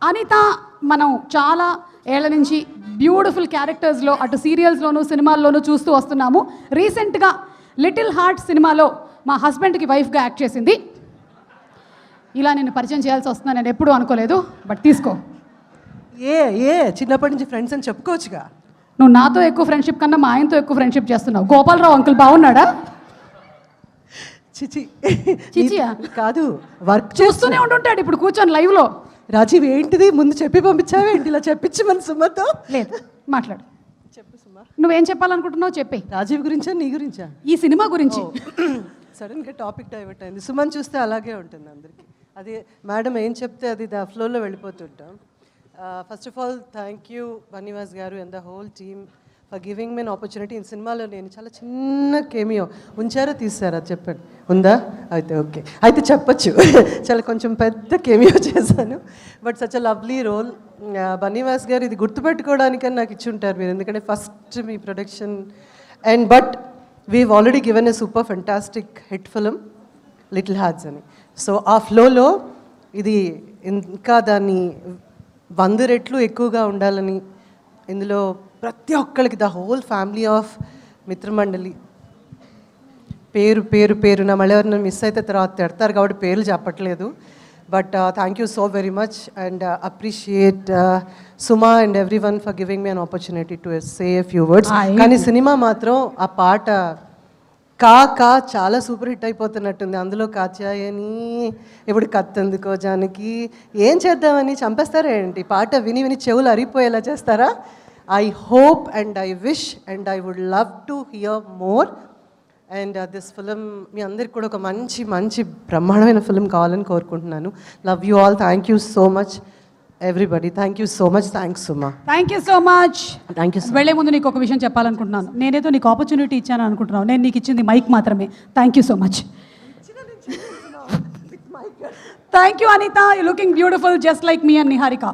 అనిత మనం చాలా ఏళ్ల నుంచి బ్యూటిఫుల్ క్యారెక్టర్స్లో అటు సీరియల్స్లోనూ సినిమాల్లోనూ చూస్తూ వస్తున్నాము. రీసెంట్గా లిటిల్ హార్ట్ సినిమాలో మా హస్బెండ్కి వైఫ్గా యాక్ట్ చేసింది. ఇలా నేను పరిచయం చేయాల్సి వస్తుందని నేను ఎప్పుడూ అనుకోలేదు, బట్ తీసుకో. చిన్నప్పటి నుంచి ఫ్రెండ్స్ అని చెప్పుకోవచ్చుగా. నువ్వు నాతో ఎక్కువ ఫ్రెండ్షిప్ కన్నా మా ఆయనతో ఎక్కువ ఫ్రెండ్షిప్ చేస్తున్నావు. గోపాలరావు అంకుల్ బాగున్నాడా? చిచియా కాదు, వర్క్ చూస్తూనే ఉంటుంటాడు ఇప్పుడు కూర్చొని లైవ్లో. రాజీవ్ ఏంటిది ముందు చెప్పి పంపించావేంటి? ఇలా చెప్పించి మన సుమతో. లేదు, మాట్లాడు. చెప్పు సుమా, నువ్వేం చెప్పాలనుకుంటున్నావు చెప్పే. రాజీవ్ గురించా నీ గురించా? ఈ సినిమా గురించి. సడన్గా టాపిక్ డైవర్ట్ అయింది. సుమన్ చూస్తే అలాగే ఉంటుంది అందరికీ. అది మేడం ఏం చెప్తే అది ఫ్లోలో వెళ్ళిపోతుంటాం. First of all thank you Bunny Vas గారు and the whole team for giving me an opportunity. ఈ సినిమాలో నేను చాలా చిన్న కేమియో ఉంచారో తీసారా చెప్పండి? ఉందా? అయితే ఓకే, అయితే చెప్పచ్చు. చాలా కొంచెం పెద్ద కేమియో చేశాను, but such a lovely role. Bunny Vas గారు ఇది గుర్తుపెట్టుకోవడానికని నాకు ఇచ్చి ఉంటారు మీరు, ఎందుకంటే ఫస్ట్ మీ production. And but we've already given a super fantastic hit film, Little Hearts అని. సో ఆ ఫ్లోలో ఇది ఇంకా దాన్ని 100 రెట్లు ఎక్కువగా ఉండాలని, ఇందులో ప్రతి ఒక్కరికి ద హోల్ ఫ్యామిలీ ఆఫ్ మిత్రమండలి పేరు పేరు పేరున మళ్ళీ ఎవరైనా మిస్ అయితే తర్వాత తిడతారు కాబట్టి పేర్లు చెప్పట్లేదు. But thank you so very much and appreciate Suma and every one for giving me an opportunity to say a few words. కానీ సినిమా మాత్రం ఆ పాట కా చాలా సూపర్ హిట్ అయిపోతున్నట్టుంది. అందులో కాచాయని ఇప్పుడు కత్తెందుకో జానకి ఏం చేద్దామని చంపేస్తారా ఏంటి? పాట విని విని చెవులు అరిగిపోయేలా చేస్తారా? I hope and I wish and I would love to hear more. And this film మీ అందరికి కూడా ఒక మంచి మంచి బ్రహ్మాండమైన ఫిలిం కావాలని కోరుకుంటున్నాను. Love you all. Thank you so much everybody. Thank you so much. Thanks Suma. Thank you so much. Thank you. వెళ్లే ముందు నీకు ఒక విషయం చెప్పాలనుకుంటున్నాను. నేనేదో నీకు ఆపర్చునిటీ ఇచ్చాను అనుకుంటున్నాను, నేను నీకు ఇచ్చింది మైక్ మాత్రమే. Thank you so much. Thank you Anitha, you looking beautiful just like me and Niharika.